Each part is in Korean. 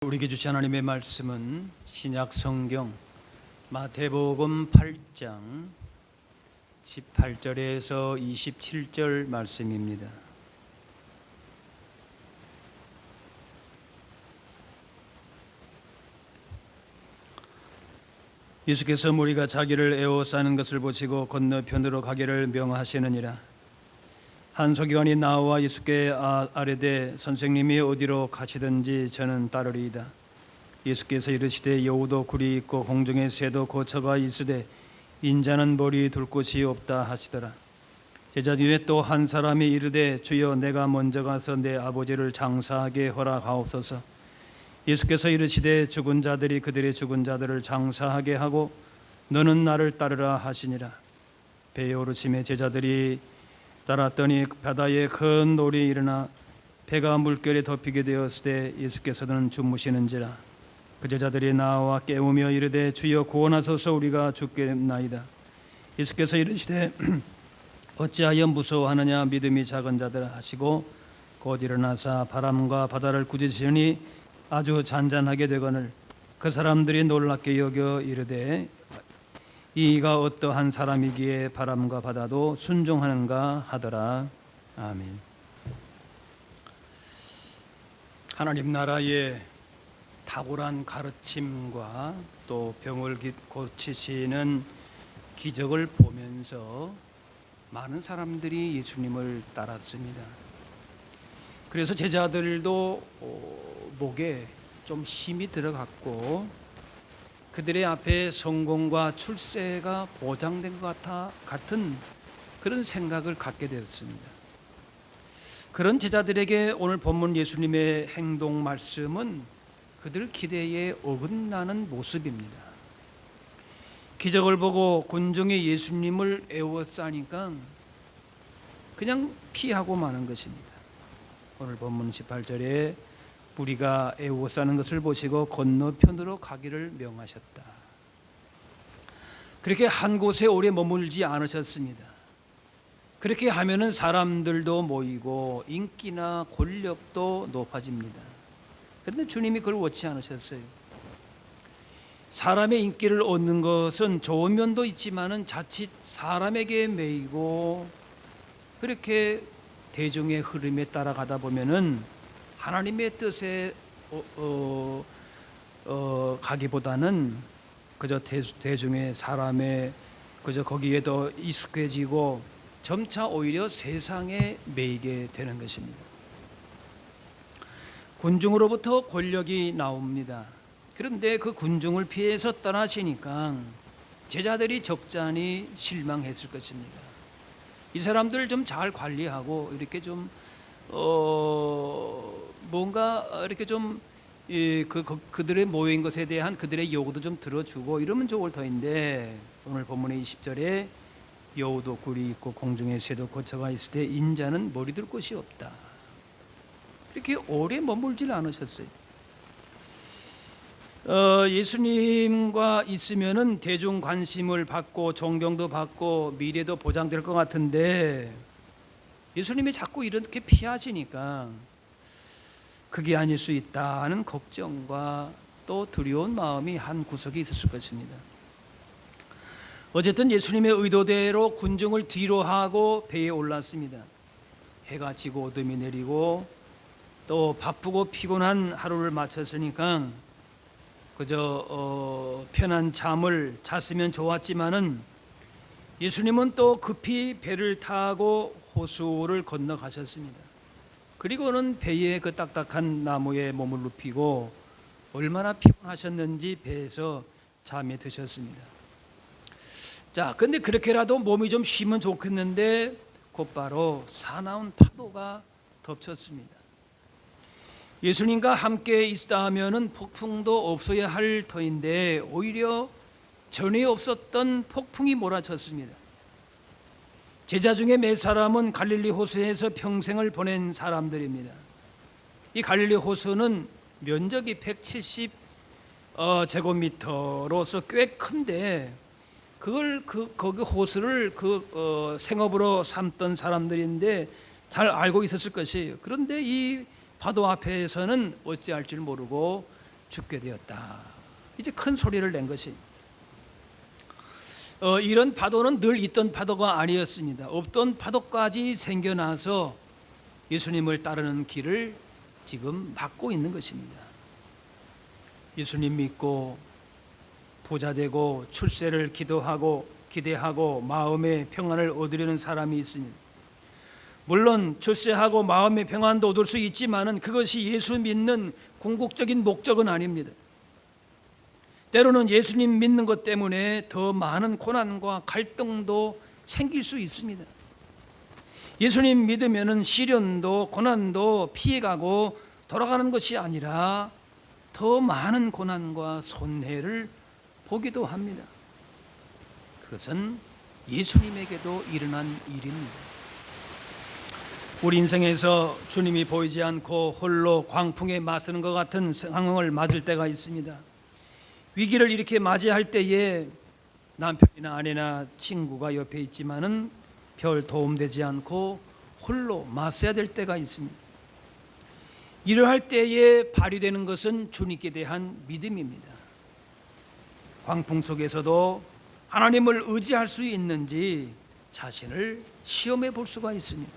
우리에게 주신 하나님의 말씀은 신약 성경 마태복음 8장 18절에서 27절 말씀입니다. 예수께서 무리가 자기를 에워싸는 것을 보시고 건너편으로 가기를 명하시느니라. 한 서기관이 나와 예수께 아뢰되 선생님이 어디로 가시든지 저는 따르리이다. 예수께서 이르시되 여우도 굴이 있고 공중의 새도 거처가 있으되 인자는 머리 둘 곳이 없다 하시더라. 제자 중에 또 한 사람이 이르되 주여 내가 먼저 가서 내 아버지를 장사하게 허락하옵소서. 예수께서 이르시되 죽은 자들이 그들의 죽은 자들을 장사하게 하고 너는 나를 따르라 하시니라. 배에 오르심에 제자들이 따랐더니 바다에 큰 놀이 일어나 배가 물결에 덮이게 되었을 때 예수께서는 주무시는지라. 그 제자들이 나와 깨우며 이르되 주여 구원하소서 우리가 죽겠나이다. 예수께서 이르시되 어찌하여 무서워하느냐 믿음이 작은 자들아 하시고 곧 일어나사 바람과 바다를 꾸짖으시니 아주 잔잔하게 되거늘 그 사람들이 놀랍게 여겨 이르되 이가 어떠한 사람이기에 바람과 바다도 순종하는가 하더라. 아멘. 하나님 나라의 탁월한 가르침과 또 병을 고치시는 기적을 보면서 많은 사람들이 예수님을 따랐습니다. 그래서 제자들도 목에 좀 힘이 들어갔고 그들의 앞에 성공과 출세가 보장된 것 같은 그런 생각을 갖게 되었습니다. 그런 제자들에게 오늘 본문 예수님의 행동 말씀은 그들 기대에 어긋나는 모습입니다. 기적을 보고 군중이 예수님을 에워싸니까 그냥 피하고 마는 것입니다. 오늘 본문 18절에 우리가 에워싸는 것을 보시고 건너편으로 가기를 명하셨다. 그렇게 한 곳에 오래 머물지 않으셨습니다. 그렇게 하면은 사람들도 모이고 인기나 권력도 높아집니다. 그런데 주님이 그걸 원치 않으셨어요. 사람의 인기를 얻는 것은 좋은 면도 있지만은 자칫 사람에게 매이고 그렇게 대중의 흐름에 따라가다 보면은 하나님의 뜻에 가기보다는 그저 대중의 사람의 그저 거기에 더 익숙해지고 점차 오히려 세상에 매이게 되는 것입니다. 군중으로부터 권력이 나옵니다. 그런데 그 군중을 피해서 떠나시니까 제자들이 적잖이 실망했을 것입니다. 이 사람들 좀 잘 관리하고 이렇게 좀 뭔가 이렇게 좀 그들의 모인 것에 대한 그들의 요구도 좀 들어주고 이러면 좋을 터인데 오늘 본문의 20절에 여우도 굴이 있고 공중에 새도 거처가 있을 때 인자는 머리 둘 곳이 없다. 이렇게 오래 머물질 않으셨어요. 예수님과 있으면은 대중 관심을 받고 존경도 받고 미래도 보장될 것 같은데 예수님이 자꾸 이렇게 피하시니까 그게 아닐 수 있다는 걱정과 또 두려운 마음이 한 구석에 있었을 것입니다. 어쨌든 예수님의 의도대로 군중을 뒤로 하고 배에 올랐습니다. 해가 지고 어둠이 내리고 또 바쁘고 피곤한 하루를 마쳤으니까 그저 편한 잠을 잤으면 좋았지만은 예수님은 또 급히 배를 타고 호수를 건너가셨습니다. 그리고는 배에 그 딱딱한 나무에 몸을 눕히고 얼마나 피곤하셨는지 배에서 잠에 드셨습니다. 자, 근데 그렇게라도 몸이 좀 쉬면 좋겠는데 곧바로 사나운 파도가 덮쳤습니다. 예수님과 함께 있다 하면은 폭풍도 없어야 할 터인데 오히려 전에 없었던 폭풍이 몰아쳤습니다. 제자 중에 몇 사람은 갈릴리 호수에서 평생을 보낸 사람들입니다. 이 갈릴리 호수는 면적이 170 제곱미터로서 꽤 큰데 그걸 거기 호수를 생업으로 삼던 사람들인데 잘 알고 있었을 것이에요. 그런데 이 파도 앞에서는 어찌할 줄 모르고 죽게 되었다. 이제 큰 소리를 낸 것이 이런 파도는 늘 있던 파도가 아니었습니다. 없던 파도까지 생겨나서 예수님을 따르는 길을 지금 막고 있는 것입니다. 예수님 믿고 부자 되고 출세를 기대하고 마음의 평안을 얻으려는 사람이 있습니다. 물론 출세하고 마음의 평안도 얻을 수 있지만은 그것이 예수 믿는 궁극적인 목적은 아닙니다. 때로는 예수님 믿는 것 때문에 더 많은 고난과 갈등도 생길 수 있습니다. 예수님 믿으면은 시련도 고난도 피해가고 돌아가는 것이 아니라 더 많은 고난과 손해를 보기도 합니다. 그것은 예수님에게도 일어난 일입니다. 우리 인생에서 주님이 보이지 않고 홀로 광풍에 맞서는 것 같은 상황을 맞을 때가 있습니다. 위기를 이렇게 맞이할 때에 남편이나 아내나 친구가 옆에 있지만은 별 도움되지 않고 홀로 맞서야 될 때가 있습니다. 이러할 때에 발휘되는 것은 주님께 대한 믿음입니다. 광풍 속에서도 하나님을 의지할 수 있는지 자신을 시험해 볼 수가 있습니다.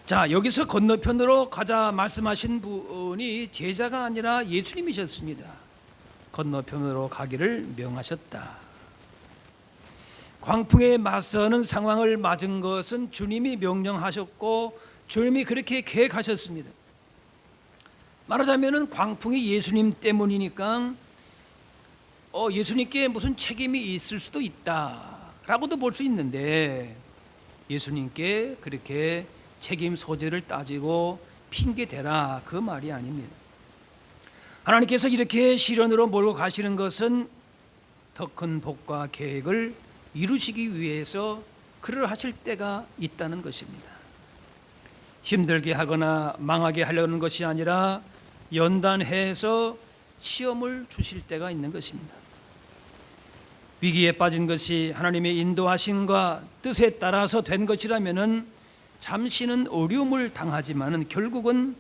자, 여기서 건너편으로 가자 말씀하신 분이 제자가 아니라 예수님이셨습니다. 건너편으로 가기를 명하셨다. 광풍에 맞서는 상황을 맞은 것은 주님이 명령하셨고 주님이 그렇게 계획하셨습니다. 말하자면 광풍이 예수님 때문이니까 예수님께 무슨 책임이 있을 수도 있다라고도 볼 수 있는데 예수님께 그렇게 책임 소재를 따지고 핑계대라 그 말이 아닙니다. 하나님께서 이렇게 시련으로 몰고 가시는 것은 더 큰 복과 계획을 이루시기 위해서 그러하실 때가 있다는 것입니다. 힘들게 하거나 망하게 하려는 것이 아니라 연단해서 시험을 주실 때가 있는 것입니다. 위기에 빠진 것이 하나님의 인도하심과 뜻에 따라서 된 것이라면은 잠시는 어려움을 당하지만은 결국은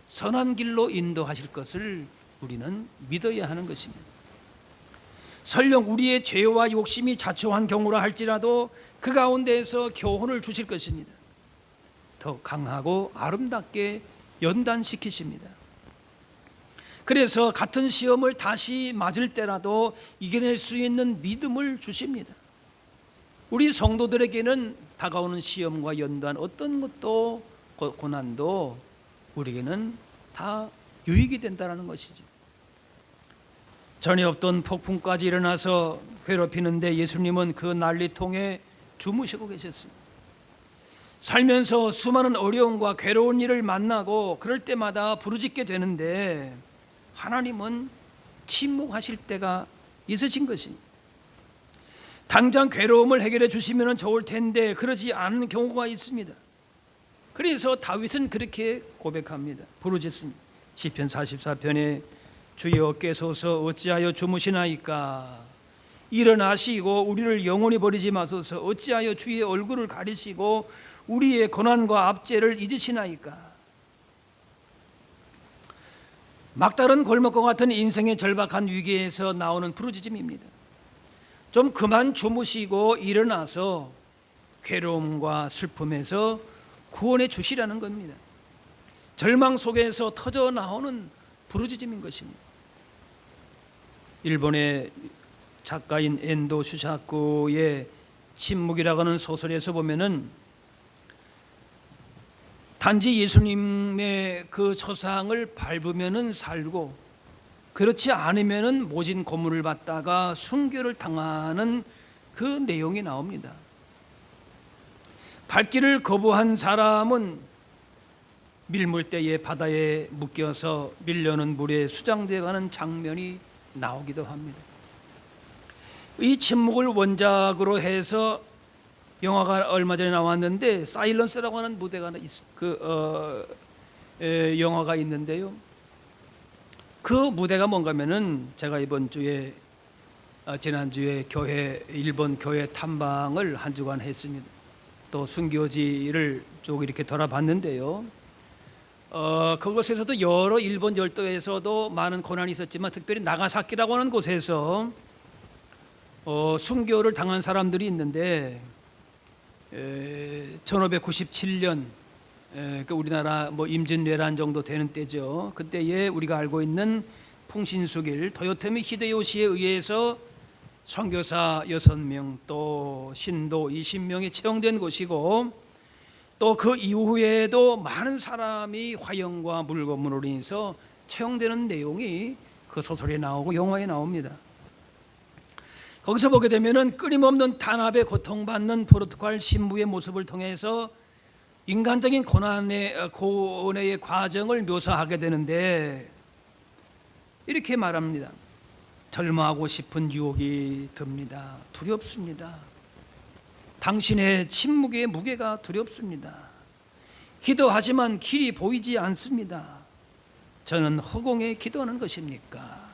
선한 길로 인도하실 것을 우리는 믿어야 하는 것입니다. 설령 우리의 죄와 욕심이 자초한 경우라 할지라도 그 가운데에서 교훈을 주실 것입니다. 더 강하고 아름답게 연단시키십니다. 그래서 같은 시험을 다시 맞을 때라도 이겨낼 수 있는 믿음을 주십니다. 우리 성도들에게는 다가오는 시험과 연단 어떤 것도 고난도 우리에게는 다 유익이 된다는 것이죠. 전에 없던 폭풍까지 일어나서 괴롭히는데 예수님은 그 난리통에 주무시고 계셨습니다. 살면서 수많은 어려움과 괴로운 일을 만나고 그럴 때마다 부르짖게 되는데 하나님은 침묵하실 때가 있으신 것입니다. 당장 괴로움을 해결해 주시면 좋을 텐데 그러지 않은 경우가 있습니다. 그래서 다윗은 그렇게 고백합니다. 부르짖습니다. 시편 44편에 주여 깨소서 어찌하여 주무시나이까. 일어나시고 우리를 영원히 버리지 마소서. 어찌하여 주의 얼굴을 가리시고 우리의 고난과 압제를 잊으시나이까. 막다른 골목과 같은 인생의 절박한 위기에서 나오는 부르짖음입니다. 좀 그만 주무시고 일어나서 괴로움과 슬픔에서 구원해 주시라는 겁니다. 절망 속에서 터져 나오는 부르짖음인 것입니다. 일본의 작가인 엔도 슈사쿠의 신묵이라고 하는 소설에서 보면은 단지 예수님의 그 초상을 밟으면은 살고 그렇지 않으면은 모진 고문을 받다가 순교를 당하는 그 내용이 나옵니다. 밟기를 거부한 사람은 밀물대에 바다에 묶여서 밀려는 물에 수장되어 가는 장면이 나오기도 합니다. 이 침묵을 원작으로 해서 영화가 얼마 전에 나왔는데 사일런스라고 하는 영화가 있는데요. 그 무대가 뭔가면은 제가 지난주에 일본 교회 탐방을 한 주간 했습니다. 또 순교지를 쭉 이렇게 돌아봤는데요. 그곳에서도 여러 일본 열도에서도 많은 고난이 있었지만 특별히 나가사키라고 하는 곳에서 순교를 당한 사람들이 있는데 1597년 우리나라 임진왜란 정도 되는 때죠. 그때에 우리가 알고 있는 풍신수길 도요토미 히데요시에 의해서 선교사 6명 또 신도 20명이 채용된 곳이고, 또 그 이후에도 많은 사람이 화형과 물고문으로 인해서 채용되는 내용이 그 소설에 나오고 영화에 나옵니다. 거기서 보게 되면은 끊임없는 탄압에 고통받는 포르투갈 신부의 모습을 통해서 인간적인 고뇌의 과정을 묘사하게 되는데 이렇게 말합니다. 절망하고 싶은 유혹이 듭니다. 두렵습니다. 당신의 침묵의 무게가 두렵습니다. 기도하지만 길이 보이지 않습니다. 저는 허공에 기도하는 것입니까?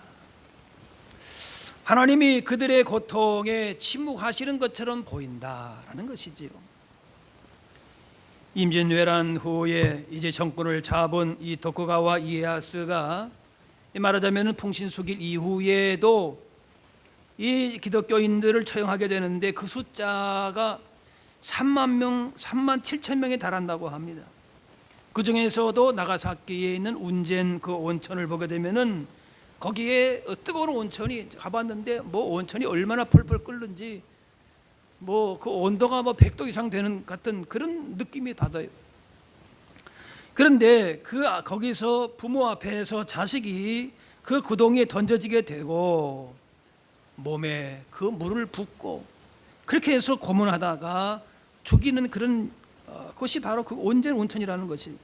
하나님이 그들의 고통에 침묵하시는 것처럼 보인다라는 것이지요. 임진왜란 후에 이제 정권을 잡은 이 도쿠가와 이에야스가 말하자면 풍신수길 이후에도 이 기독교인들을 처형하게 되는데 그 숫자가 3만 7천 명에 달한다고 합니다. 그 중에서도 나가사키에 있는 운젠 그 온천을 보게 되면은 거기에 뜨거운 온천이 가봤는데 온천이 얼마나 펄펄 끓는지 그 온도가 100도 이상 되는 같은 그런 느낌이 받아요. 그런데 거기서 부모 앞에서 자식이 그 구덩이에 던져지게 되고 몸에 그 물을 붓고 그렇게 해서 고문하다가 죽이는 그런 것이 바로 그 온전 온천이라는 것이,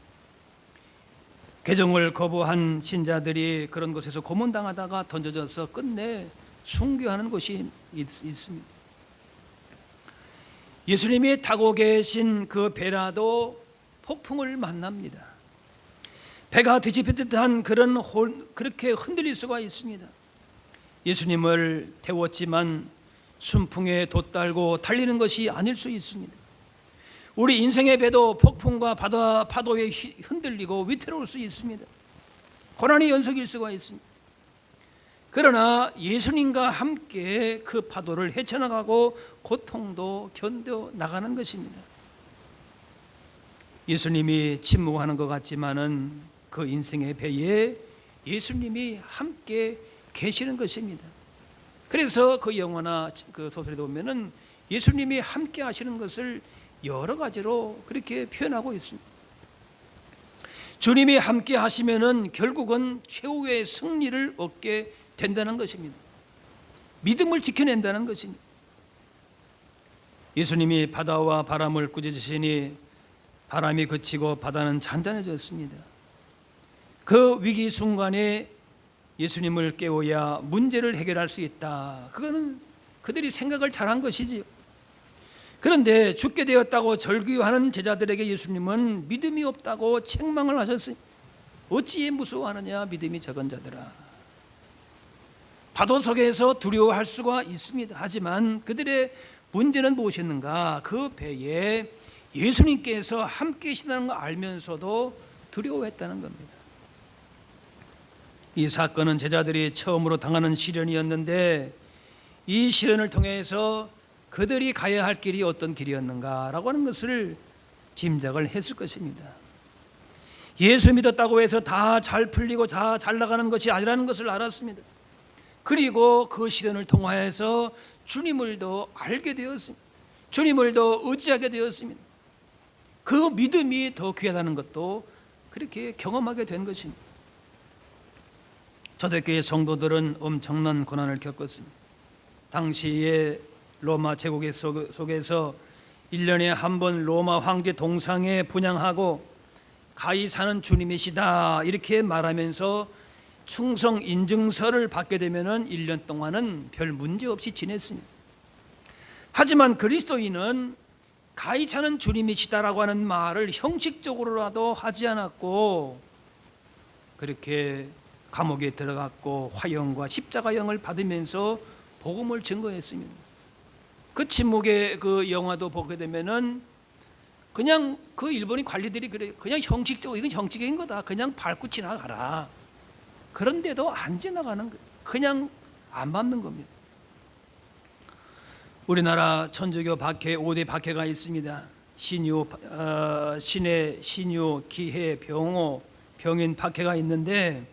개종을 거부한 신자들이 그런 곳에서 고문당하다가 던져져서 끝내 순교하는 곳이 있습니다. 예수님이 타고 계신 그 배라도 폭풍을 만납니다. 배가 뒤집힐 듯한 그렇게 흔들릴 수가 있습니다. 예수님을 태웠지만 순풍에 돛달고 달리는 것이 아닐 수 있습니다. 우리 인생의 배도 폭풍과 파도에 흔들리고 위태로울 수 있습니다. 고난의 연속일 수가 있습니다. 그러나 예수님과 함께 그 파도를 헤쳐나가고 고통도 견뎌나가는 것입니다. 예수님이 침묵하는 것 같지만은 그 인생의 배에 예수님이 함께 계시는 것입니다. 그래서 그 영화나 그 소설에 보면은 예수님이 함께 하시는 것을 여러 가지로 그렇게 표현하고 있습니다. 주님이 함께 하시면은 결국은 최후의 승리를 얻게 된다는 것입니다. 믿음을 지켜낸다는 것입니다. 예수님이 바다와 바람을 꾸짖으시니 바람이 그치고 바다는 잔잔해졌습니다. 그 위기 순간에 예수님을 깨워야 문제를 해결할 수 있다. 그거는 그들이 생각을 잘한 것이지요. 그런데 죽게 되었다고 절규하는 제자들에게 예수님은 믿음이 없다고 책망을 하셨어요. 어찌 무서워하느냐 믿음이 적은 자들아. 파도 속에서 두려워할 수가 있습니다. 하지만 그들의 문제는 무엇이었는가? 그 배에 예수님께서 함께 계시다는 걸 알면서도 두려워했다는 겁니다. 이 사건은 제자들이 처음으로 당하는 시련이었는데 이 시련을 통해서 그들이 가야 할 길이 어떤 길이었는가라고 하는 것을 짐작을 했을 것입니다. 예수 믿었다고 해서 다 잘 풀리고 다 잘 나가는 것이 아니라는 것을 알았습니다. 그리고 그 시련을 통하여서 주님을 더 알게 되었습니다. 주님을 더 의지하게 되었습니다. 그 믿음이 더 귀하다는 것도 그렇게 경험하게 된 것입니다. 초대교회 성도들은 엄청난 고난을 겪었습니다. 당시에 로마 제국의 속에서 1년에 한 번 로마 황제 동상에 분향하고 가히 사는 주님이시다 이렇게 말하면서 충성 인증서를 받게 되면은 1년 동안은 별 문제 없이 지냈습니다. 하지만 그리스도인은 가히 사는 주님이시다라고 하는 말을 형식적으로라도 하지 않았고 그렇게 감옥에 들어갔고 화형과 십자가형을 받으면서 복음을 증거했습니다. 그 침묵의 그 영화도 보게 되면은 그냥 그 일본인 관리들이 그래요. 그냥 형식적으로 이건 형식적인 거다. 그냥 밟고 지나가라. 그런데도 안 지나가는 거예요. 그냥 안 밟는 겁니다. 우리나라 천주교 박해 5대 박해가 있습니다. 신유, 신해, 신유, 기해, 병호, 병인 박해가 있는데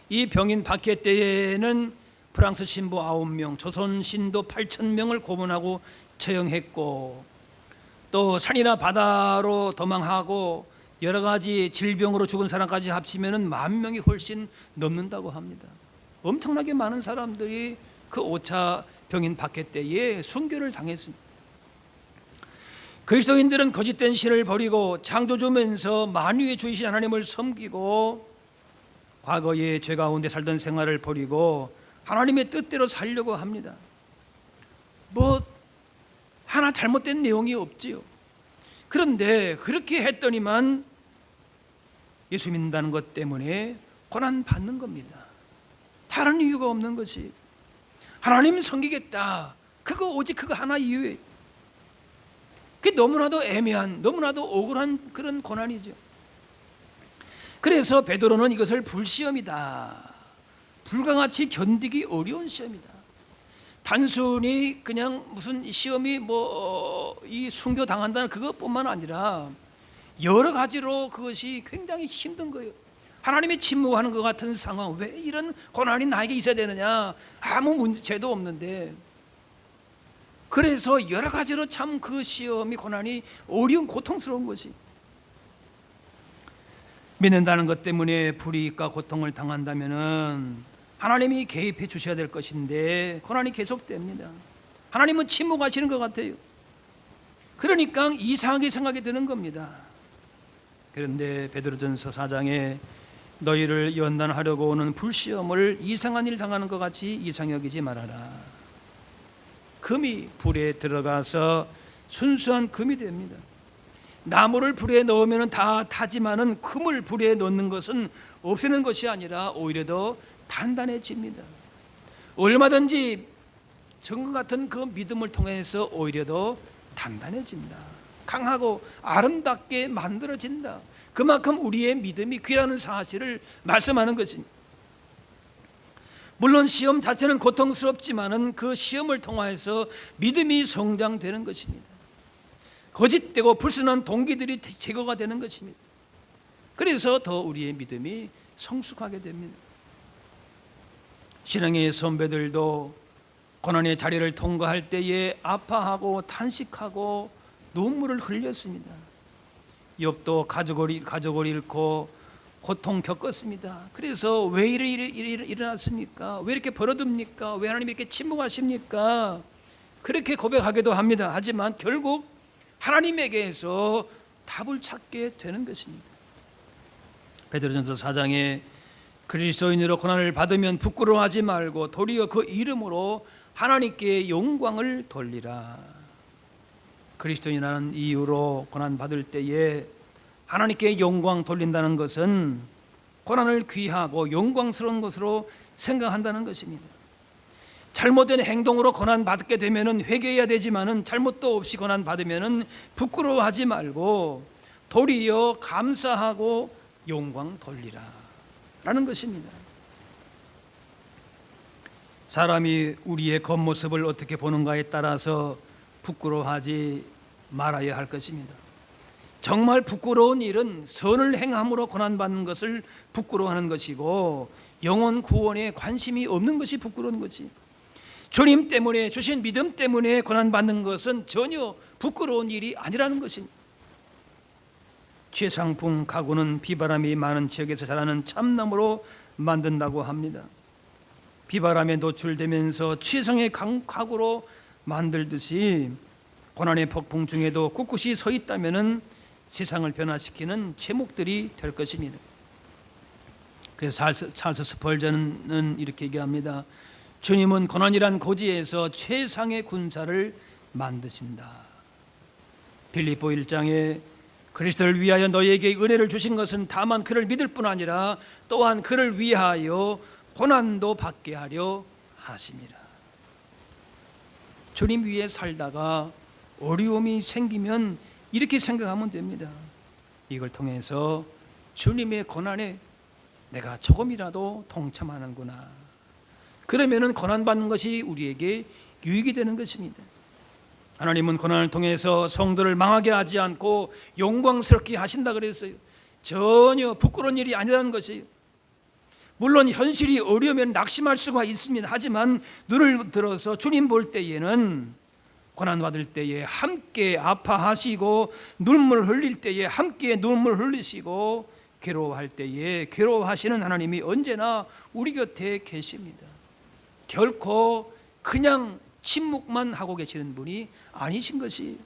이 병인 박해 때에는 프랑스 신부 9명, 조선 신도 8,000명을 고문하고 처형했고 또 산이나 바다로 도망하고 여러 가지 질병으로 죽은 사람까지 합치면 10,000명이 훨씬 넘는다고 합니다. 엄청나게 많은 사람들이 그 5차 병인 박해 때에 순교를 당했습니다. 그리스도인들은 거짓된 신을 버리고 창조주면서 만유의 주이신 하나님을 섬기고 과거의 죄 가운데 살던 생활을 버리고 하나님의 뜻대로 살려고 합니다. 뭐 하나 잘못된 내용이 없지요. 그런데 그렇게 했더니만 예수 믿는다는 것 때문에 고난 받는 겁니다. 다른 이유가 없는 것이 하나님 섬기겠다. 그거 오직 그거 하나 이유예요. 그게 너무나도 애매한, 너무나도 억울한 그런 고난이죠. 그래서 베드로는 이것을 불시험이다. 불가같이 견디기 어려운 시험이다. 단순히 그냥 무슨 시험이 이 순교 당한다는 그것뿐만 아니라 여러 가지로 그것이 굉장히 힘든 거예요. 하나님이 침묵하는 것 같은 상황, 왜 이런 고난이 나에게 있어야 되느냐? 아무 문제도 없는데. 그래서 여러 가지로 참 그 시험이 고난이 어려운 고통스러운 것이 믿는다는 것 때문에 불이익과 고통을 당한다면은 하나님이 개입해 주셔야 될 것인데 고난이 계속됩니다. 하나님은 침묵하시는 것 같아요. 그러니까 이상하게 생각이 드는 겁니다. 그런데 베드로전서 4장에 너희를 연단하려고 오는 불시험을 이상한 일 당하는 것 같이 이상히 여기지 말아라. 금이 불에 들어가서 순수한 금이 됩니다. 나무를 불에 넣으면 다 타지만은 금을 불에 넣는 것은 없애는 것이 아니라 오히려 더 단단해집니다. 얼마든지 정금 같은 그 믿음을 통해서 오히려 더 단단해진다. 강하고 아름답게 만들어진다. 그만큼 우리의 믿음이 귀하다는 사실을 말씀하는 것입니다. 물론 시험 자체는 고통스럽지만은 그 시험을 통해서 믿음이 성장되는 것입니다. 거짓되고 불순한 동기들이 제거가 되는 것입니다. 그래서 더 우리의 믿음이 성숙하게 됩니다. 신앙의 선배들도 고난의 자리를 통과할 때에 아파하고 탄식하고 눈물을 흘렸습니다. 욥도 가족을 잃고 고통 겪었습니다. 그래서 왜 일어났습니까? 왜 이렇게 벌어듭니까? 왜 하나님이 이렇게 침묵하십니까? 그렇게 고백하기도 합니다. 하지만 결국 하나님에게서 답을 찾게 되는 것입니다. 베드로전서 4장에 그리스도인으로 고난을 받으면 부끄러워하지 말고 도리어 그 이름으로 하나님께 영광을 돌리라. 그리스도인이라는 이유로 고난 받을 때에 하나님께 영광 돌린다는 것은 고난을 귀하고 영광스러운 것으로 생각한다는 것입니다. 잘못된 행동으로 고난 받게 되면은 회개해야 되지만은 잘못도 없이 고난 받으면은 부끄러워하지 말고 도리어 감사하고 영광 돌리라라는 것입니다. 사람이 우리의 겉모습을 어떻게 보는가에 따라서 부끄러워하지 말아야 할 것입니다. 정말 부끄러운 일은 선을 행함으로 고난받는 것을 부끄러워하는 것이고 영혼 구원에 관심이 없는 것이 부끄러운 것이, 주님 때문에 주신 믿음 때문에 고난받는 것은 전혀 부끄러운 일이 아니라는 것입니다. 최상풍 가구는 비바람이 많은 지역에서 자라는 참나무로 만든다고 합니다. 비바람에 노출되면서 최상의 가구로 만들듯이 고난의 폭풍 중에도 꿋꿋이 서 있다면은 세상을 변화시키는 제목들이 될 것입니다. 그래서 찰스 스펄전은 이렇게 얘기합니다. 주님은 고난이란 고지에서 최상의 군사를 만드신다. 빌립보 1장에 그리스도를 위하여 너희에게 은혜를 주신 것은 다만 그를 믿을 뿐 아니라 또한 그를 위하여 고난도 받게 하려 하심이라. 주님 위에 살다가 어려움이 생기면 이렇게 생각하면 됩니다. 이걸 통해서 주님의 고난에 내가 조금이라도 동참하는구나. 그러면은 고난받는 것이 우리에게 유익이 되는 것입니다. 하나님은 고난을 통해서 성도를 망하게 하지 않고 영광스럽게 하신다 그랬어요. 전혀 부끄러운 일이 아니라는 것이에요. 물론 현실이 어려우면 낙심할 수가 있습니다. 하지만 눈을 들어서 주님 볼 때에는 고난받을 때에 함께 아파하시고 눈물 흘릴 때에 함께 눈물 흘리시고 괴로워할 때에 괴로워하시는 하나님이 언제나 우리 곁에 계십니다. 결코 그냥 침묵만 하고 계시는 분이 아니신 것이,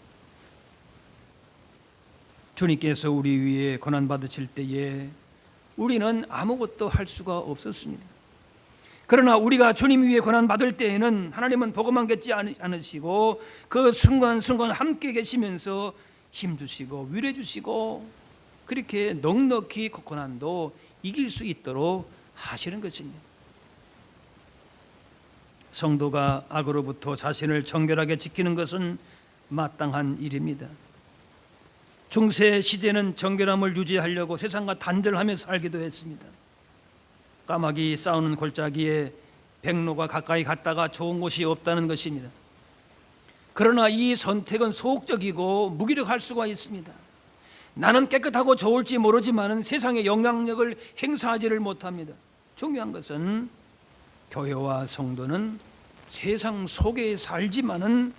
주님께서 우리 위에 고난 받으실 때에 우리는 아무것도 할 수가 없었습니다. 그러나 우리가 주님 위에 고난 받을 때에는 하나님은 보고만 계시지 않으시고 그 순간순간 함께 계시면서 힘주시고 위로해 주시고 그렇게 넉넉히 그 고난도 이길 수 있도록 하시는 것입니다. 성도가 악으로부터 자신을 정결하게 지키는 것은 마땅한 일입니다. 중세 시대는 정결함을 유지하려고 세상과 단절하며 살기도 했습니다. 까마귀 싸우는 골짜기에 백로가 가까이 갔다가 좋은 곳이 없다는 것입니다. 그러나 이 선택은 소극적이고 무기력할 수가 있습니다. 나는 깨끗하고 좋을지 모르지만 세상에 영향력을 행사하지를 못합니다. 중요한 것은 교회와 성도는 세상 속에 살지만은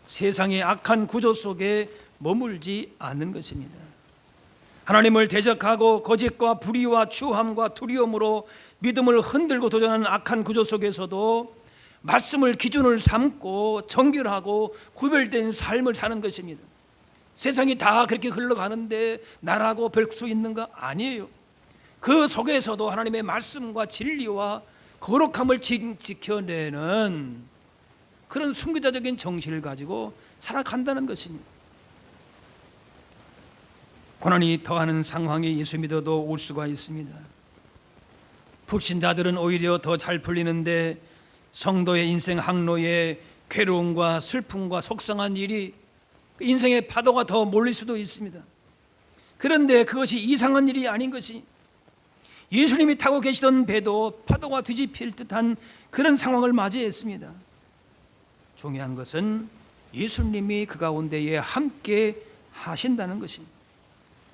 세상의 악한 구조 속에 머물지 않는 것입니다. 하나님을 대적하고 거짓과 불의와 추함과 두려움으로 믿음을 흔들고 도전하는 악한 구조 속에서도 말씀을 기준을 삼고 정결하고 구별된 삶을 사는 것입니다. 세상이 다 그렇게 흘러가는데 나라고 별 수 있는가? 아니에요. 그 속에서도 하나님의 말씀과 진리와 거룩함을 지켜내는 그런 순교자적인 정신을 가지고 살아간다는 것입니다. 고난이 더하는 상황이 예수 믿어도 올 수가 있습니다. 불신자들은 오히려 더 잘 풀리는데 성도의 인생 항로에 괴로움과 슬픔과 속상한 일이 인생의 파도가 더 몰릴 수도 있습니다. 그런데 그것이 이상한 일이 아닌 것이, 예수님이 타고 계시던 배도 파도가 뒤집힐 듯한 그런 상황을 맞이했습니다. 중요한 것은 예수님이 그 가운데에 함께 하신다는 것입니다.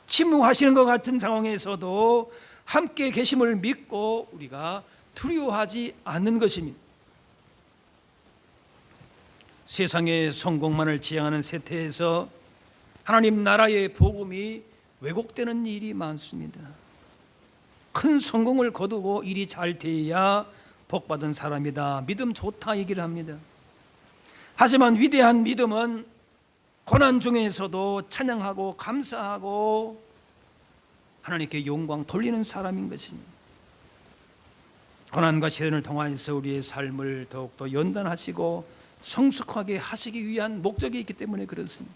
침묵하시는 것 같은 상황에서도 함께 계심을 믿고 우리가 두려워하지 않는 것입니다. 세상의 성공만을 지향하는 세태에서 하나님 나라의 복음이 왜곡되는 일이 많습니다. 큰 성공을 거두고 일이 잘 돼야 복받은 사람이다, 믿음 좋다 얘기를 합니다. 하지만 위대한 믿음은 고난 중에서도 찬양하고 감사하고 하나님께 영광 돌리는 사람인 것입니다. 고난과 시련을 통하여서 우리의 삶을 더욱더 연단하시고 성숙하게 하시기 위한 목적이 있기 때문에 그렇습니다.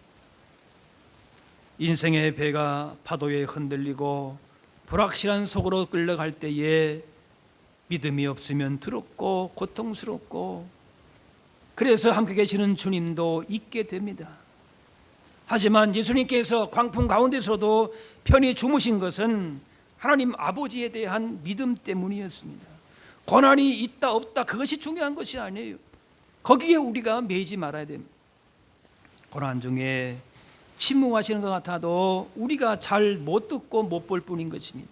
인생의 배가 파도에 흔들리고 불확실한 속으로 끌려갈 때에 믿음이 없으면 두렵고 고통스럽고, 그래서 함께 계시는 주님도 잊게 됩니다. 하지만 예수님께서 광풍 가운데서도 편히 주무신 것은 하나님 아버지에 대한 믿음 때문이었습니다. 고난이 있다 없다 그것이 중요한 것이 아니에요. 거기에 우리가 매이지 말아야 됩니다. 고난 중에 침묵하시는 것 같아도 우리가 잘 못 듣고 못 볼 뿐인 것입니다.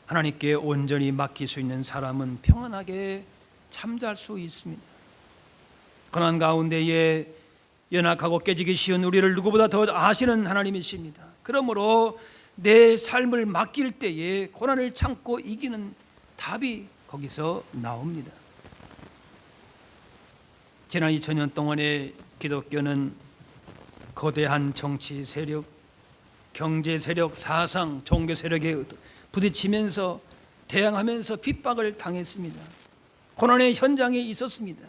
하나님께 온전히 맡길 수 있는 사람은 평안하게 잠잘 수 있습니다. 고난 가운데에 연약하고 깨지기 쉬운 우리를 누구보다 더 아시는 하나님이십니다. 그러므로 내 삶을 맡길 때에 고난을 참고 이기는 답이 거기서 나옵니다. 지난 2000년 동안의 기독교는 거대한 정치 세력, 경제 세력, 사상, 종교 세력에 부딪히면서 대항하면서 핍박을 당했습니다. 고난의 현장에 있었습니다.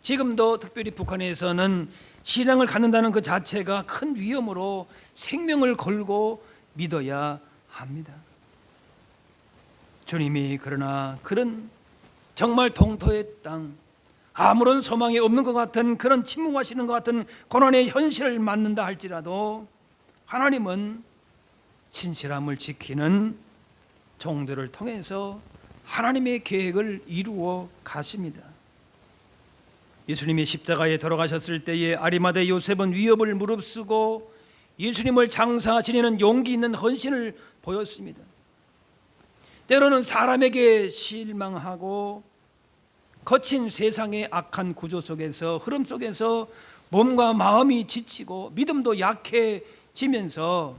지금도 특별히 북한에서는 신앙을 갖는다는 그 자체가 큰 위험으로 생명을 걸고 믿어야 합니다. 주님이 그러나 그런 정말 동토의 땅, 아무런 소망이 없는 것 같은 그런 침묵하시는 것 같은 고난의 현실을 맞는다 할지라도 하나님은 신실함을 지키는 종들을 통해서 하나님의 계획을 이루어 가십니다. 예수님이 십자가에 돌아가셨을 때에 아리마대 요셉은 위협을 무릅쓰고 예수님을 장사 지내는 용기 있는 헌신을 보였습니다. 때로는 사람에게 실망하고 거친 세상의 악한 구조 속에서, 흐름 속에서 몸과 마음이 지치고 믿음도 약해지면서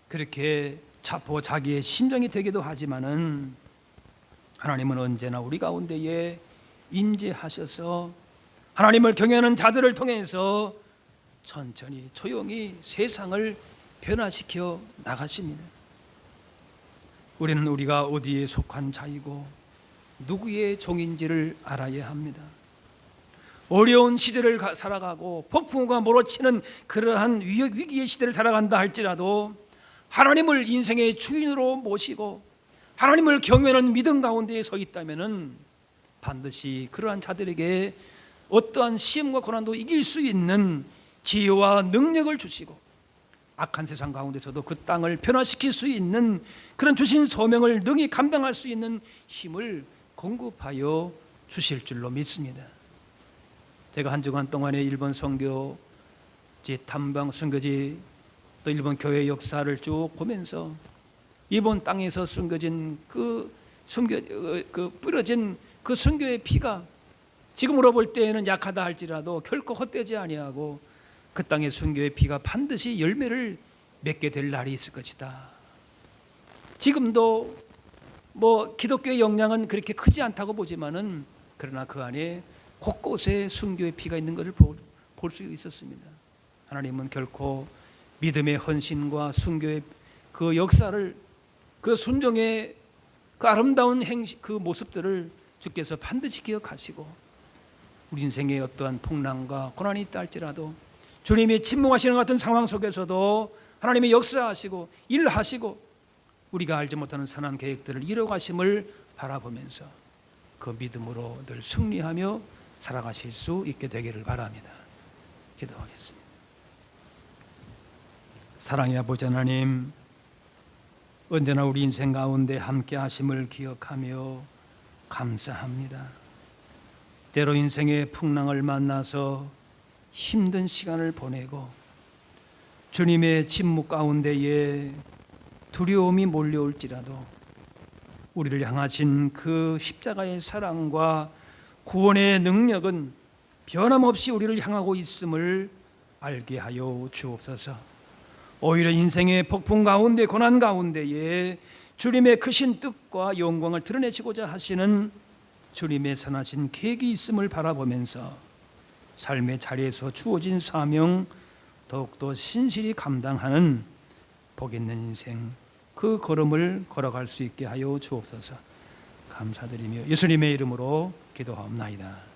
그렇게 자포자기의 심정이 되기도 하지만은 하나님은 언제나 우리 가운데에 임재하셔서 하나님을 경외하는 자들을 통해서 천천히 조용히 세상을 변화시켜 나가십니다. 우리는 우리가 어디에 속한 자이고 누구의 종인지를 알아야 합니다. 어려운 시대를 살아가고 폭풍우가 몰아치는 그러한 위기의 시대를 살아간다 할지라도 하나님을 인생의 주인으로 모시고 하나님을 경외하는 믿음 가운데에 서 있다면 반드시 그러한 자들에게 어떠한 시험과 고난도 이길 수 있는 지혜와 능력을 주시고 악한 세상 가운데서도 그 땅을 변화시킬 수 있는 그런 주신 소명을 능히 감당할 수 있는 힘을 공급하여 주실 줄로 믿습니다. 제가 한 주간 동안에 일본 선교지 탐방, 선교지 또 일본 교회 역사를 쭉 보면서 이번 땅에서 숨겨진 뿌려진 그 선교의 피가 지금으로 볼 때에는 약하다 할지라도 결코 헛되지 아니하고 그 땅의 선교의 피가 반드시 열매를 맺게 될 날이 있을 것이다. 지금도 기독교의 영향은 그렇게 크지 않다고 보지만은 그러나 그 안에 곳곳에 순교의 피가 있는 것을 볼 수 있었습니다. 하나님은 결코 믿음의 헌신과 순교의 그 역사를, 그 순종의 그 아름다운 그 모습들을 주께서 반드시 기억하시고 우리 인생의 어떠한 풍랑과 고난이 있다 할지라도 주님이 침묵하시는 같은 상황 속에서도 하나님이 역사하시고 일하시고 우리가 알지 못하는 선한 계획들을 이뤄가심을 바라보면서 그 믿음으로 늘 승리하며 살아가실 수 있게 되기를 바랍니다. 기도하겠습니다. 사랑의 아버지 하나님, 언제나 우리 인생 가운데 함께 하심을 기억하며 감사합니다. 때로 인생의 풍랑을 만나서 힘든 시간을 보내고 주님의 침묵 가운데에 두려움이 몰려올지라도 우리를 향하신 그 십자가의 사랑과 구원의 능력은 변함없이 우리를 향하고 있음을 알게 하여 주옵소서. 오히려 인생의 폭풍 가운데, 고난 가운데에 주님의 크신 뜻과 영광을 드러내시고자 하시는 주님의 선하신 계획이 있음을 바라보면서 삶의 자리에서 주어진 사명 더욱더 신실히 감당하는 복 있는 인생, 그 걸음을 걸어갈 수 있게 하여 주옵소서. 감사드리며 예수님의 이름으로 기도하옵나이다.